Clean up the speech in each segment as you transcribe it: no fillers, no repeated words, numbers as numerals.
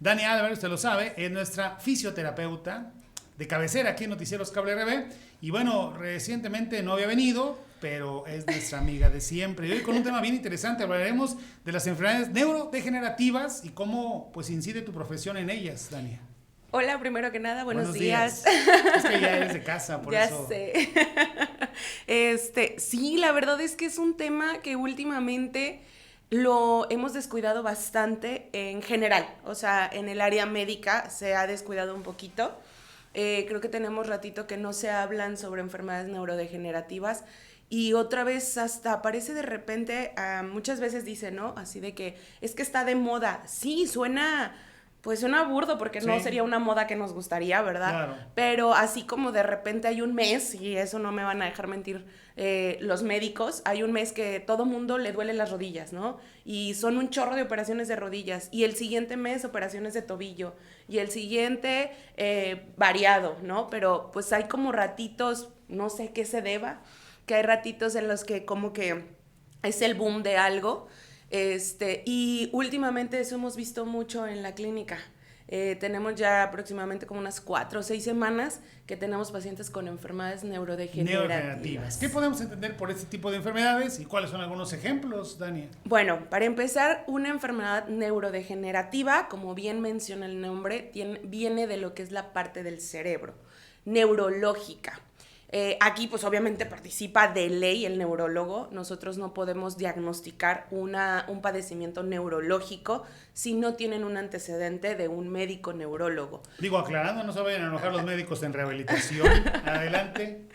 Dani Álvarez, usted lo sabe, es nuestra fisioterapeuta de cabecera aquí en Noticieros Cable RB. Y bueno, recientemente no había venido, pero es nuestra amiga de siempre. Y hoy con un tema bien interesante hablaremos de las enfermedades neurodegenerativas y cómo pues incide tu profesión en ellas, Dani. Hola, primero que nada, buenos días. Es que ya eres de casa, por Ya eso. sé. Sí, la verdad es que es un tema que últimamente lo hemos descuidado bastante en general. O sea, en el área médica se ha descuidado un poquito. Creo que tenemos ratito que no se hablan sobre enfermedades neurodegenerativas y otra vez hasta aparece de repente, muchas veces dicen, ¿no? Así de que es que está de moda. Sí, suena burdo porque no Sí, sería una moda que nos gustaría, ¿verdad? claro. Pero así como de repente hay un mes, y eso no me van a dejar mentir los médicos, hay un mes que todo mundo le duele las rodillas, ¿no? Y son un chorro de operaciones de rodillas. Y el siguiente mes operaciones de tobillo. Y el siguiente variado, ¿no? Pero pues hay como ratitos, no sé qué se deba, que hay ratitos en los que como que es el boom de algo. Y últimamente eso hemos visto mucho en la clínica. Tenemos ya aproximadamente como unas 4 o 6 semanas que tenemos pacientes con enfermedades neurodegenerativas. ¿Qué podemos entender por este tipo de enfermedades y cuáles son algunos ejemplos, Dani? Bueno, para empezar, una enfermedad neurodegenerativa, como bien menciona el nombre, viene de lo que es la parte del cerebro, neurológica. Aquí pues obviamente participa de ley el neurólogo. Nosotros no podemos diagnosticar un padecimiento neurológico si no tienen un antecedente de un médico neurólogo. Digo, aclarando, no se vayan a enojar los médicos en rehabilitación. Adelante.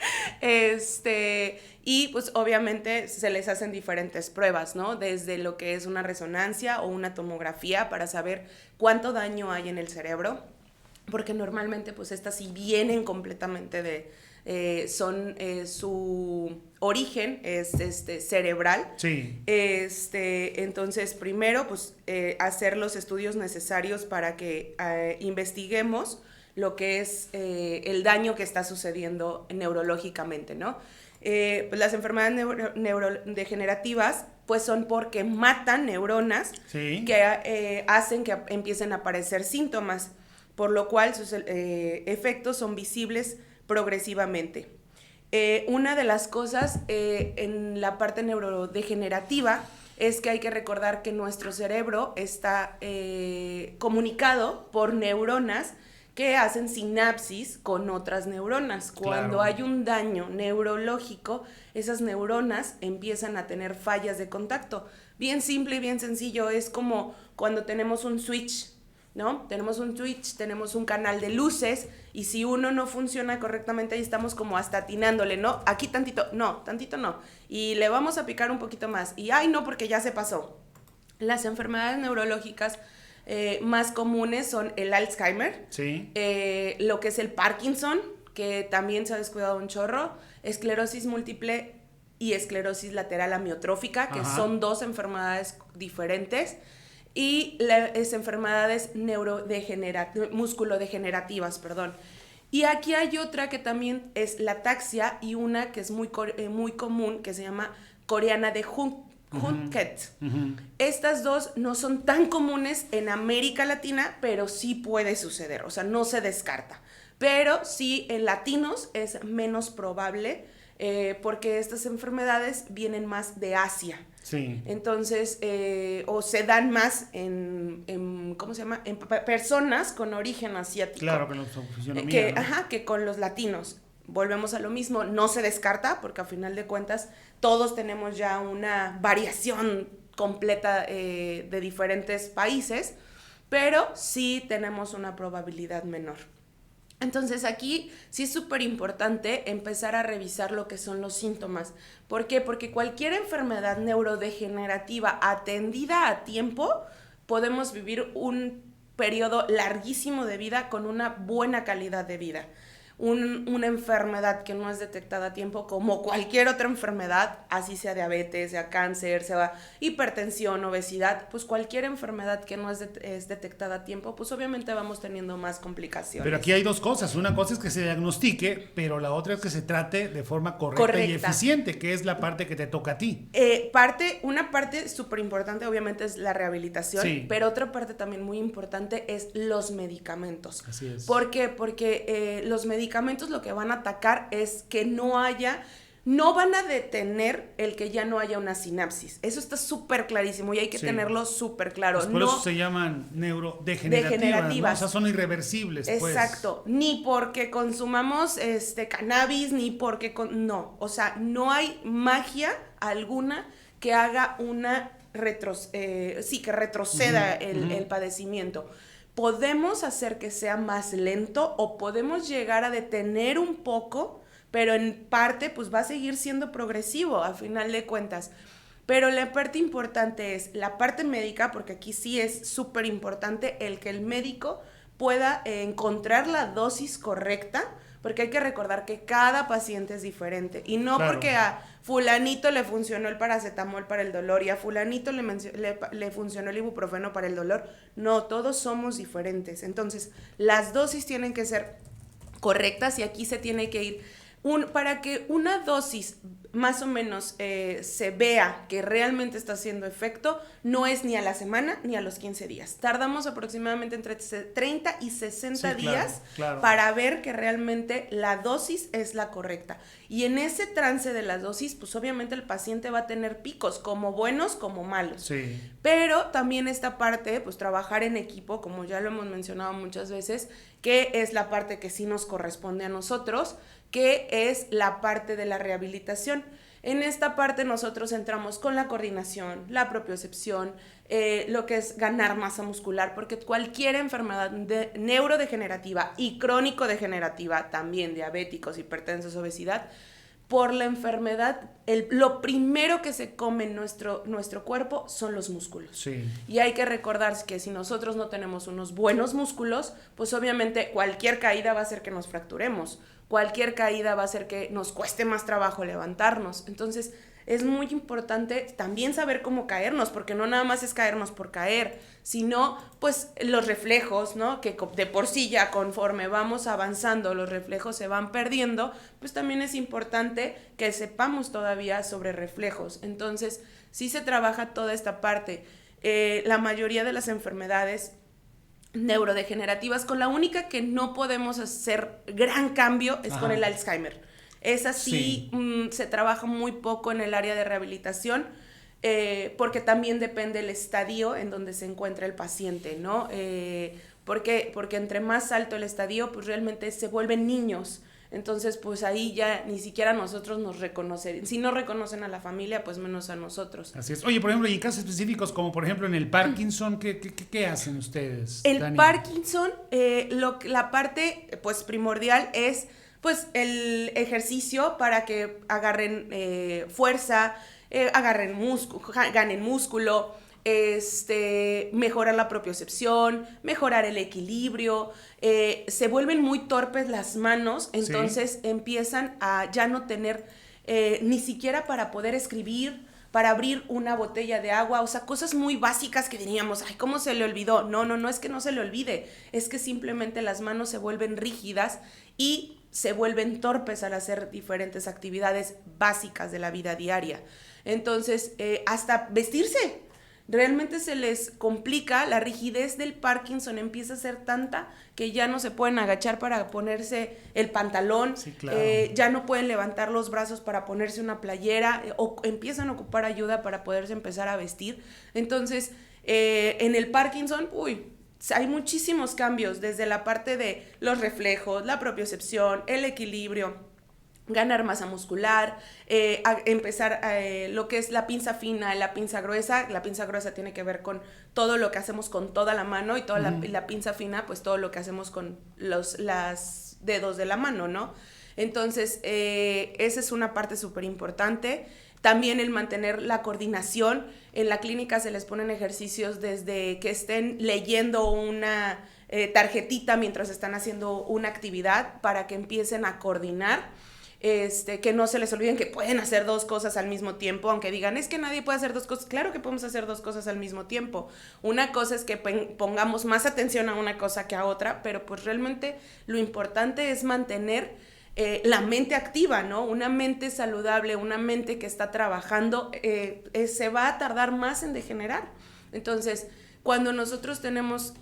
Y pues obviamente se les hacen diferentes pruebas, ¿no? Desde lo que es una resonancia o una tomografía para saber cuánto daño hay en el cerebro, porque normalmente pues estas sí vienen completamente su origen es cerebral. Sí. Entonces, primero, pues, hacer los estudios necesarios para que investiguemos lo que es el daño que está sucediendo neurológicamente, ¿no? Pues las enfermedades neurodegenerativas pues son porque matan neuronas, Sí. que hacen que empiecen a aparecer síntomas, por lo cual sus efectos son visibles progresivamente. Una de las cosas en la parte neurodegenerativa es que hay que recordar que nuestro cerebro está comunicado por neuronas que hacen sinapsis con otras neuronas. Cuando Claro. hay un daño neurológico, esas neuronas empiezan a tener fallas de contacto. Bien simple y bien sencillo, es como cuando tenemos un switch, ¿no? Tenemos un switch, tenemos un canal de luces y si uno no funciona correctamente ahí estamos como hasta atinándole, ¿no? Aquí tantito no, y le vamos a picar un poquito más y ay no porque ya se pasó. Las enfermedades neurológicas más comunes son el Alzheimer, Sí. lo que es el Parkinson, que también se ha descuidado un chorro, esclerosis múltiple y esclerosis lateral amiotrófica, que Ajá. son dos enfermedades diferentes, y las enfermedades musculodegenerativas, perdón. Y aquí hay otra que también es la ataxia y una que es muy común que se llama coreana de Hunket. Uh-huh. Estas dos no son tan comunes en América Latina, pero sí puede suceder, o sea, no se descarta. Pero sí en latinos es menos probable porque estas enfermedades vienen más de Asia. Sí. Entonces, o se dan más en ¿cómo se llama? En personas con origen asiático. Claro, que la fisionomía, ¿no? Ajá, que con los latinos. Volvemos a lo mismo, no se descarta porque a final de cuentas todos tenemos ya una variación completa de diferentes países, pero sí tenemos una probabilidad menor. Entonces aquí sí es súper importante empezar a revisar lo que son los síntomas. ¿Por qué? Porque cualquier enfermedad neurodegenerativa atendida a tiempo, podemos vivir un periodo larguísimo de vida con una buena calidad de vida. una enfermedad que no es detectada a tiempo, como cualquier otra enfermedad, así sea diabetes, sea cáncer, sea hipertensión, obesidad, pues cualquier enfermedad que no es detectada a tiempo, pues obviamente vamos teniendo más complicaciones. Pero aquí hay dos cosas. Una cosa es que se diagnostique, pero la otra es que se trate de forma correcta y eficiente, que es la parte que te toca a ti. Una parte súper importante obviamente es la rehabilitación, sí, pero otra parte también muy importante es los medicamentos. Así es. ¿Por qué? Porque los medicamentos lo que van a atacar es que no van a detener el que ya no haya una sinapsis. Eso está súper clarísimo y hay que tenerlo súper claro. Pues por eso se llaman neurodegenerativas, ¿no? O sea, son irreversibles. Exacto. Pues. Ni porque consumamos cannabis, ni porque... no, o sea, no hay magia alguna que haga una... que retroceda el padecimiento. Podemos hacer que sea más lento o podemos llegar a detener un poco, pero en parte pues va a seguir siendo progresivo a final de cuentas. Pero la parte importante es la parte médica, porque aquí sí es súper importante el que el médico pueda encontrar la dosis correcta, porque hay que recordar que cada paciente es diferente y no porque a fulanito le funcionó el paracetamol para el dolor y a fulanito le funcionó el ibuprofeno para el dolor. No, todos somos diferentes. Entonces, las dosis tienen que ser correctas y aquí se tiene que ir para que una dosis más o menos se vea que realmente está haciendo efecto, no es ni a la semana ni a los 15 días. Tardamos aproximadamente entre 30 y 60 días para ver que realmente la dosis es la correcta. Y en ese trance de las dosis, pues obviamente el paciente va a tener picos, como buenos como malos. Sí. Pero también esta parte, pues trabajar en equipo, como ya lo hemos mencionado muchas veces, que es la parte que sí nos corresponde a nosotros, que es la parte de la rehabilitación. En esta parte nosotros entramos con la coordinación, la propiocepción, lo que es ganar masa muscular, porque cualquier enfermedad neurodegenerativa y crónico-degenerativa, también diabéticos, hipertensos, obesidad, por la enfermedad, lo primero que se come en nuestro cuerpo son los músculos. Sí. Y hay que recordar que si nosotros no tenemos unos buenos músculos, pues obviamente cualquier caída va a hacer que nos fracturemos. Cualquier caída va a hacer que nos cueste más trabajo levantarnos. Entonces, es muy importante también saber cómo caernos, porque no nada más es caernos por caer, sino pues los reflejos, ¿no? Que de por sí ya conforme vamos avanzando, los reflejos se van perdiendo, pues también es importante que sepamos todavía sobre reflejos. Entonces, sí se trabaja toda esta parte. La mayoría de las enfermedades neurodegenerativas, con la única que no podemos hacer gran cambio es con el Alzheimer. Esa sí. Se trabaja muy poco en el área de rehabilitación, porque también depende el estadio en donde se encuentra el paciente, ¿no? Porque entre más alto el estadio, pues realmente se vuelven niños. Entonces, pues ahí ya ni siquiera nosotros nos reconocen. Si no reconocen a la familia, pues menos a nosotros. Así es. Oye, por ejemplo, y en casos específicos, como por ejemplo en el Parkinson, ¿qué hacen ustedes, El Dani? Parkinson, la parte pues primordial es pues el ejercicio para que agarren fuerza, ganen músculo, mejorar la propiocepción, mejorar el equilibrio, se vuelven muy torpes las manos, entonces empiezan a ya no tener ni siquiera para poder escribir, para abrir una botella de agua, o sea, cosas muy básicas que diríamos, ay, ¿cómo se le olvidó? No es que no se le olvide, es que simplemente las manos se vuelven rígidas y se vuelven torpes al hacer diferentes actividades básicas de la vida diaria. Entonces, hasta vestirse, realmente se les complica, la rigidez del Parkinson empieza a ser tanta que ya no se pueden agachar para ponerse el pantalón, sí, claro. Ya no pueden levantar los brazos para ponerse una playera, o empiezan a ocupar ayuda para poderse empezar a vestir. Entonces, en el Parkinson, hay muchísimos cambios, desde la parte de los reflejos, la propiocepción, el equilibrio, ganar masa muscular, empezar lo que es la pinza fina y la pinza gruesa. La pinza gruesa tiene que ver con todo lo que hacemos con toda la mano, y toda la pinza fina, pues todo lo que hacemos con los dedos de la mano, ¿no? Entonces, esa es una parte súper importante. También el mantener la coordinación. En la clínica se les ponen ejercicios desde que estén leyendo una tarjetita mientras están haciendo una actividad para que empiecen a coordinar. Que no se les olviden que pueden hacer dos cosas al mismo tiempo, aunque digan, es que nadie puede hacer dos cosas. Claro que podemos hacer dos cosas al mismo tiempo. Una cosa es que pongamos más atención a una cosa que a otra, pero pues realmente lo importante es mantener la mente activa, ¿no? Una mente saludable, una mente que está trabajando, se va a tardar más en degenerar. Entonces, cuando nosotros tenemos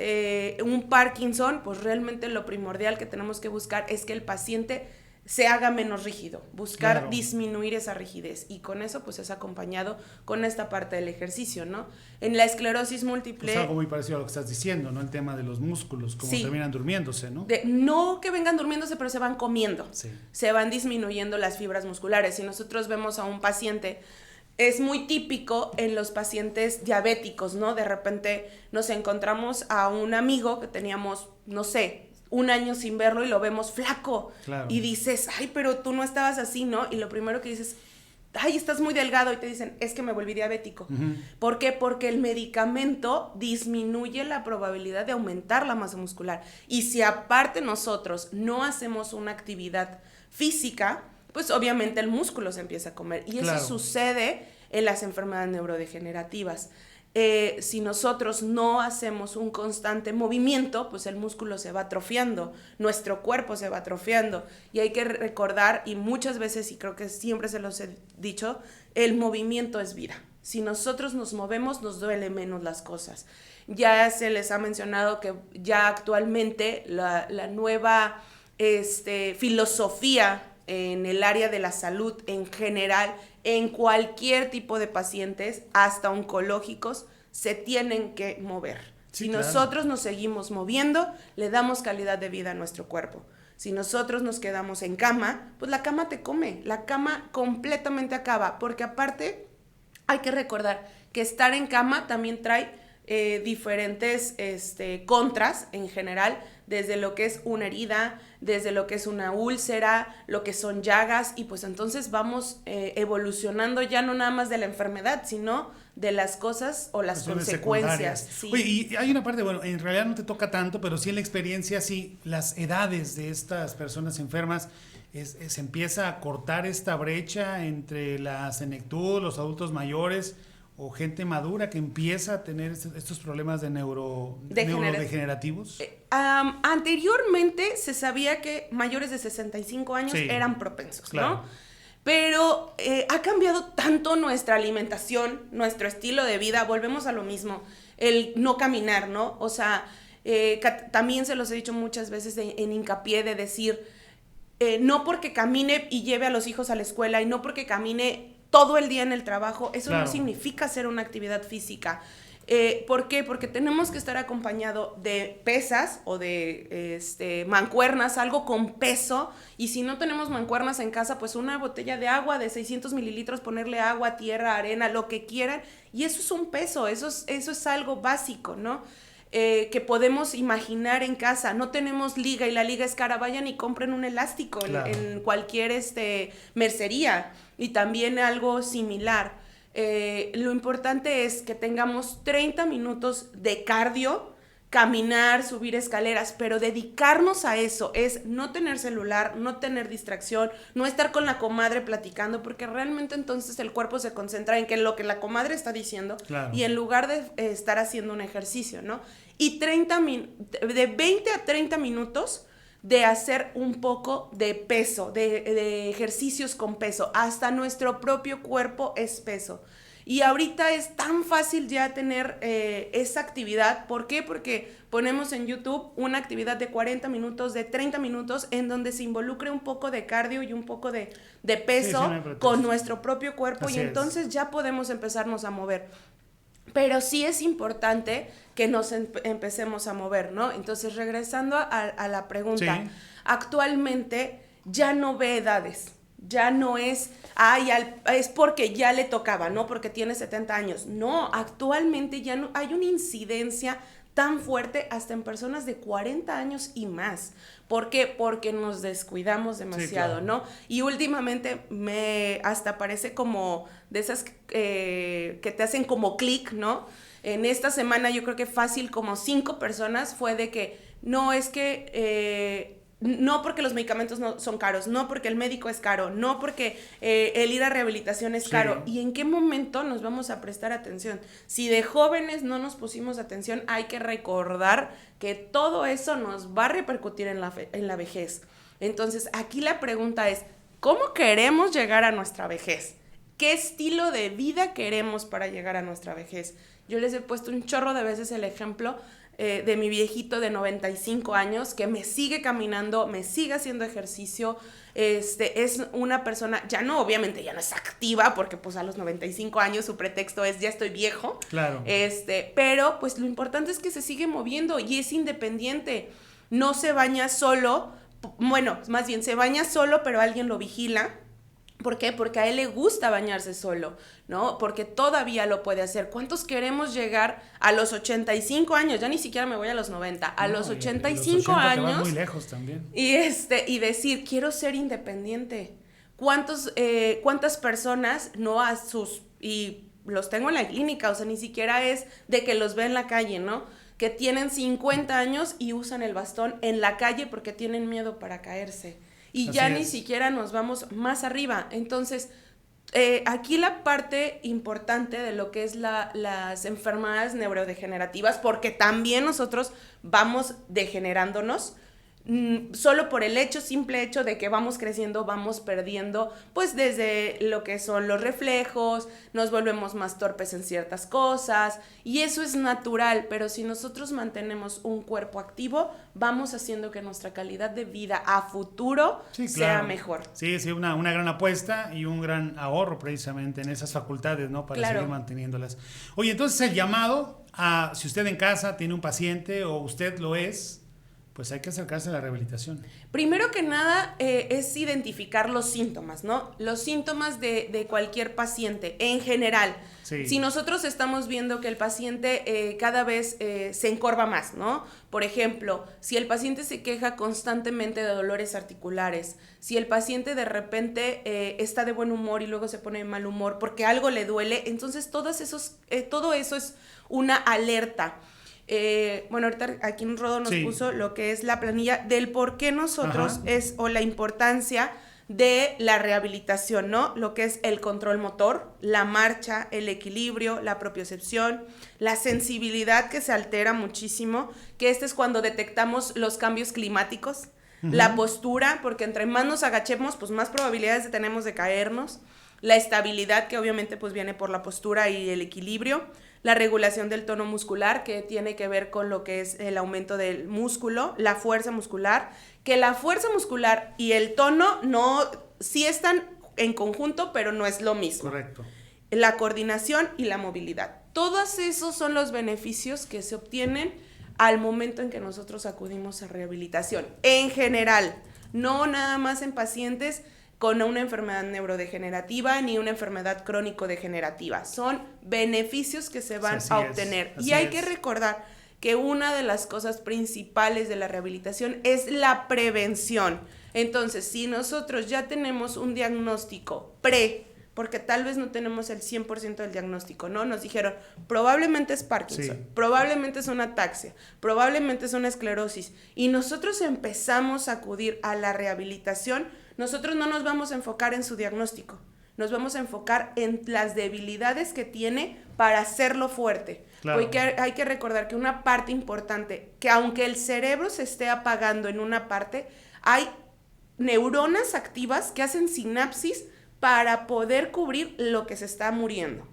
un Parkinson, pues realmente lo primordial que tenemos que buscar es que el paciente se haga menos rígido, buscar disminuir esa rigidez, y con eso pues es acompañado con esta parte del ejercicio, ¿no? En la esclerosis múltiple... Pues algo muy parecido a lo que estás diciendo, ¿no? El tema de los músculos, cómo terminan durmiéndose, ¿no? No que vengan durmiéndose, pero se van comiendo, sí. Se van disminuyendo las fibras musculares. Si nosotros vemos a un paciente, es muy típico en los pacientes diabéticos, ¿no? De repente nos encontramos a un amigo que teníamos, no sé, un año sin verlo y lo vemos flaco. Claro. Y dices, ay, pero tú no estabas así, ¿no? Y lo primero que dices, ay, estás muy delgado. Y te dicen, es que me volví diabético. Uh-huh. ¿Por qué? Porque el medicamento disminuye la probabilidad de aumentar la masa muscular. Y si aparte nosotros no hacemos una actividad física, pues obviamente el músculo se empieza a comer. Y eso sucede en las enfermedades neurodegenerativas. Si nosotros no hacemos un constante movimiento, pues el músculo se va atrofiando, nuestro cuerpo se va atrofiando, y hay que recordar, y muchas veces, y creo que siempre se los he dicho, el movimiento es vida. Si nosotros nos movemos, nos duele menos las cosas. Ya se les ha mencionado que ya actualmente la nueva filosofía en el área de la salud en general, en cualquier tipo de pacientes, hasta oncológicos, se tienen que mover. Sí, si nosotros nos seguimos moviendo, le damos calidad de vida a nuestro cuerpo. Si nosotros nos quedamos en cama, pues la cama te come, la cama completamente acaba, porque aparte hay que recordar que estar en cama también trae diferentes contras en general, desde lo que es una herida, desde lo que es una úlcera, lo que son llagas, y pues entonces vamos evolucionando ya no nada más de la enfermedad, sino de las cosas o las consecuencias. Sí. Oye, y hay una parte, bueno, en realidad no te toca tanto, pero sí en la experiencia, sí, las edades de estas personas enfermas, se empieza a cortar esta brecha entre la senectud, los adultos mayores, o gente madura que empieza a tener estos problemas de neurodegenerativos? Anteriormente se sabía que mayores de 65 años eran propensos, ¿no? Pero ha cambiado tanto nuestra alimentación, nuestro estilo de vida, volvemos a lo mismo, el no caminar, ¿no? O sea, también se los he dicho muchas veces en hincapié de decir, no porque camine y lleve a los hijos a la escuela, y no porque camine todo el día en el trabajo, eso no significa hacer una actividad física. ¿Por qué? Porque tenemos que estar acompañado de pesas o de mancuernas, algo con peso, y si no tenemos mancuernas en casa, pues una botella de agua de 600 mililitros, ponerle agua, tierra, arena, lo que quieran, y eso es un peso, eso es algo básico, ¿no? Que podemos imaginar en casa. No tenemos liga y la liga es cara, vayan y compren un elástico en cualquier mercería, y también algo similar. Lo importante es que tengamos 30 minutos de cardio, caminar, subir escaleras, pero dedicarnos a eso, es no tener celular, no tener distracción, no estar con la comadre platicando, porque realmente entonces el cuerpo se concentra en lo que la comadre está diciendo, y en lugar de estar haciendo un ejercicio, ¿no? Y de 20 a 30 minutos de hacer un poco de peso, de ejercicios con peso. Hasta nuestro propio cuerpo es peso. Y ahorita es tan fácil ya tener esa actividad. ¿Por qué? Porque ponemos en YouTube una actividad de 40 minutos, de 30 minutos, en donde se involucre un poco de cardio y un poco de peso con nuestro propio cuerpo. Así y entonces ya podemos empezarnos a mover. Pero sí es importante que nos empecemos a mover, ¿no? Entonces, regresando a la pregunta, actualmente ya no ve edades, ya no es, es porque ya le tocaba, ¿no? Porque tiene 70 años. No, actualmente ya no hay una incidencia tan fuerte hasta en personas de 40 años y más. ¿Por qué? Porque nos descuidamos demasiado, ¿no? Y últimamente hasta parece como de esas que te hacen como clic, ¿no? En esta semana yo creo que fácil como 5 personas fue de que no es que... no porque los medicamentos no son caros, no porque el médico es caro, no porque el ir a rehabilitación es caro. ¿Y en qué momento nos vamos a prestar atención? Si de jóvenes no nos pusimos atención, hay que recordar que todo eso nos va a repercutir en la vejez. Entonces, aquí la pregunta es, ¿cómo queremos llegar a nuestra vejez? ¿Qué estilo de vida queremos para llegar a nuestra vejez? Yo les he puesto un chorro de veces el ejemplo de mi viejito de 95 años que me sigue caminando, me sigue haciendo ejercicio, es una persona, ya no, obviamente ya no es activa porque pues a los 95 años su pretexto es ya estoy viejo, claro. Pero pues lo importante es que se sigue moviendo y es independiente, no se baña solo, bueno, más bien se baña solo pero alguien lo vigila. ¿Por qué? Porque a él le gusta bañarse solo, ¿no? Porque todavía lo puede hacer. ¿Cuántos queremos llegar a los 85 años? Ya ni siquiera me voy a los 90. A los 85 los 80 años. Te vas muy lejos también. Y decir, quiero ser independiente. ¿Cuántas personas no a sus... y los tengo en la clínica, o sea, ni siquiera es de que los ve en la calle, ¿no? Que tienen 50 años y usan el bastón en la calle porque tienen miedo para caerse. Y ya ni siquiera nos vamos más arriba. Entonces, aquí la parte importante de lo que es las enfermedades neurodegenerativas, porque también nosotros vamos degenerándonos, solo por el simple hecho de que vamos creciendo, vamos perdiendo, pues desde lo que son los reflejos, nos volvemos más torpes en ciertas cosas, y eso es natural, pero si nosotros mantenemos un cuerpo activo, vamos haciendo que nuestra calidad de vida a futuro sea mejor. Sí, una gran apuesta y un gran ahorro precisamente en esas facultades, ¿no? Para seguir manteniéndolas. Oye, entonces el llamado a, si usted en casa tiene un paciente o usted lo es, pues hay que acercarse a la rehabilitación. Primero que nada es identificar los síntomas, ¿no? Los síntomas de cualquier paciente en general. Sí. Si nosotros estamos viendo que el paciente cada vez se encorva más, ¿no? Por ejemplo, si el paciente se queja constantemente de dolores articulares, si el paciente de repente está de buen humor y luego se pone de mal humor porque algo le duele, entonces todo eso es una alerta. Bueno, ahorita aquí en Rodo nos puso lo que es la planilla del por qué nosotros o la importancia de la rehabilitación, ¿no? Lo que es el control motor, la marcha, el equilibrio, la propiocepción, la sensibilidad que se altera muchísimo, que es cuando detectamos los cambios climáticos, la postura, porque entre más nos agachemos, pues más probabilidades tenemos de caernos, la estabilidad, que obviamente pues viene por la postura y el equilibrio, la regulación del tono muscular, que tiene que ver con lo que es el aumento del músculo, la fuerza muscular, que la fuerza muscular y el tono sí están en conjunto, pero no es lo mismo. Correcto. La coordinación y la movilidad. Todos esos son los beneficios que se obtienen al momento en que nosotros acudimos a rehabilitación. En general, no nada más en pacientes con una enfermedad neurodegenerativa ni una enfermedad crónico-degenerativa. Son beneficios que se van a obtener. Y hay que recordar que una de las cosas principales de la rehabilitación es la prevención. Entonces, si nosotros ya tenemos un diagnóstico porque tal vez no tenemos el 100% del diagnóstico, ¿no? Nos dijeron, probablemente es Parkinson, probablemente es una ataxia, probablemente es una esclerosis, y nosotros empezamos a acudir a la rehabilitación, nosotros no nos vamos a enfocar en su diagnóstico, nos vamos a enfocar en las debilidades que tiene para hacerlo fuerte. Claro. Porque hay que recordar que una parte importante, que aunque el cerebro se esté apagando en una parte, hay neuronas activas que hacen sinapsis para poder cubrir lo que se está muriendo.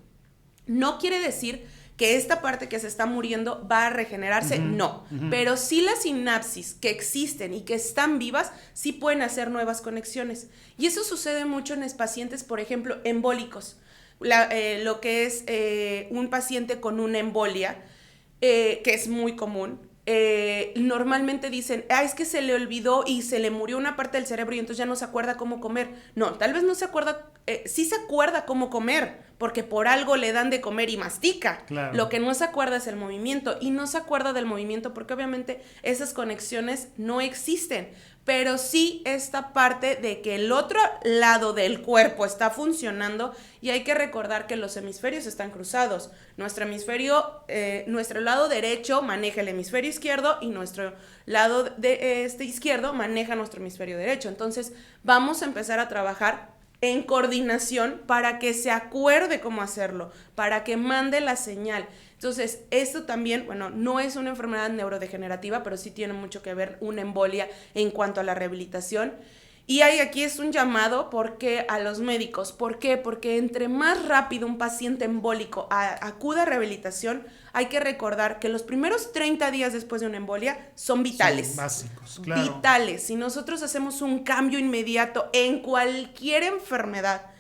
No quiere decir que esta parte que se está muriendo va a regenerarse, no. Pero sí las sinapsis que existen y que están vivas, sí pueden hacer nuevas conexiones. Y eso sucede mucho en los pacientes, por ejemplo, embólicos. Lo que es un paciente con una embolia, que es muy común, normalmente dicen, es que se le olvidó y se le murió una parte del cerebro y entonces ya no se acuerda cómo comer. No, tal vez no se acuerda sí se acuerda cómo comer, porque por algo le dan de comer y mastica. Claro. Lo que no se acuerda es el movimiento, y no se acuerda del movimiento porque obviamente esas conexiones no existen, pero sí esta parte de que el otro lado del cuerpo está funcionando, y hay que recordar que los hemisferios están cruzados. Nuestro lado derecho maneja el hemisferio izquierdo y nuestro lado izquierdo maneja nuestro hemisferio derecho. Entonces vamos a empezar a trabajar en coordinación para que se acuerde cómo hacerlo, para que mande la señal. Entonces, esto también, bueno, no es una enfermedad neurodegenerativa, pero sí tiene mucho que ver una embolia en cuanto a la rehabilitación. Y aquí es un llamado a los médicos. ¿Por qué? Porque entre más rápido un paciente embólico acuda a rehabilitación, hay que recordar que los primeros 30 días después de una embolia son vitales. Son básicos, claro. Vitales. Si nosotros hacemos un cambio inmediato en cualquier enfermedad,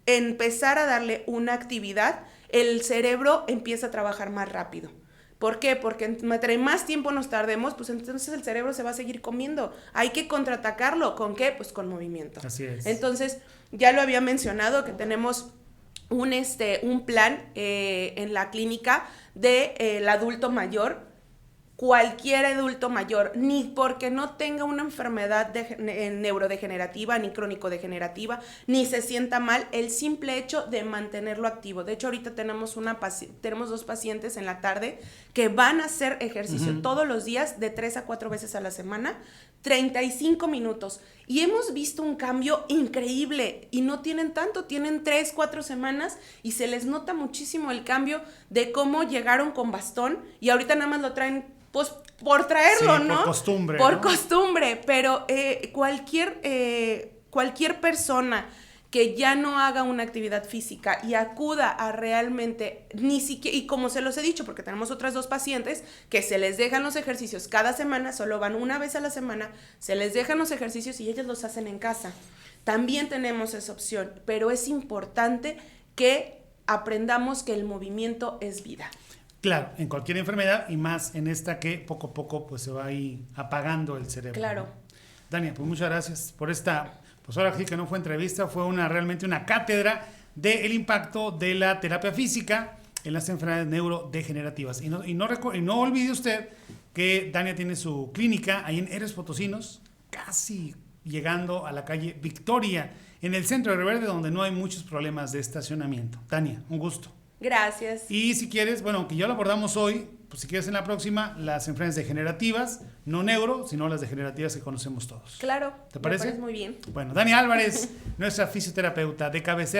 empezar a darle una actividad, el cerebro empieza a trabajar más rápido. ¿Por qué? Porque entre más tiempo nos tardemos, pues entonces el cerebro se va a seguir comiendo. Hay que contraatacarlo. ¿Con qué? Pues con movimiento. Así es. Entonces, ya lo había mencionado que tenemos un plan en la clínica del adulto mayor. Cualquier adulto mayor, ni porque no tenga una enfermedad neurodegenerativa, ni crónico-degenerativa, ni se sienta mal, el simple hecho de mantenerlo activo. De hecho, ahorita tenemos 2 pacientes en la tarde que van a hacer ejercicio todos los días, de 3 a 4 veces a la semana, 35 minutos. Y hemos visto un cambio increíble, y no tienen tanto, tienen 3, 4 semanas, y se les nota muchísimo el cambio de cómo llegaron con bastón, y ahorita nada más lo traen pues por traerlo, sí, ¿no? Por costumbre. Por ¿no? costumbre, pero cualquier persona que ya no haga una actividad física y acuda a realmente, ni siquiera, y como se los he dicho, porque tenemos otras 2 pacientes que se les dejan los ejercicios cada semana, solo van una vez a la semana, se les dejan los ejercicios y ellas los hacen en casa. También tenemos esa opción, pero es importante que aprendamos que el movimiento es vida. Claro, en cualquier enfermedad, y más en esta que poco a poco pues se va ahí apagando el cerebro. Claro. ¿No? Dania, pues muchas gracias por esta, pues ahora sí que no fue entrevista, fue realmente una cátedra del impacto de la terapia física en las enfermedades neurodegenerativas. Y no olvide usted que Dania tiene su clínica ahí en Héroes Potosinos, casi llegando a la calle Victoria, en el centro de Río Verde, donde no hay muchos problemas de estacionamiento. Dania, un gusto. Gracias. Y si quieres, bueno, aunque ya lo abordamos hoy, pues si quieres en la próxima, las enfermedades degenerativas, no neuro, sino las degenerativas que conocemos todos. Claro. ¿Te parece? Me parece muy bien. Bueno, Dania Álvarez, nuestra fisioterapeuta de cabecera.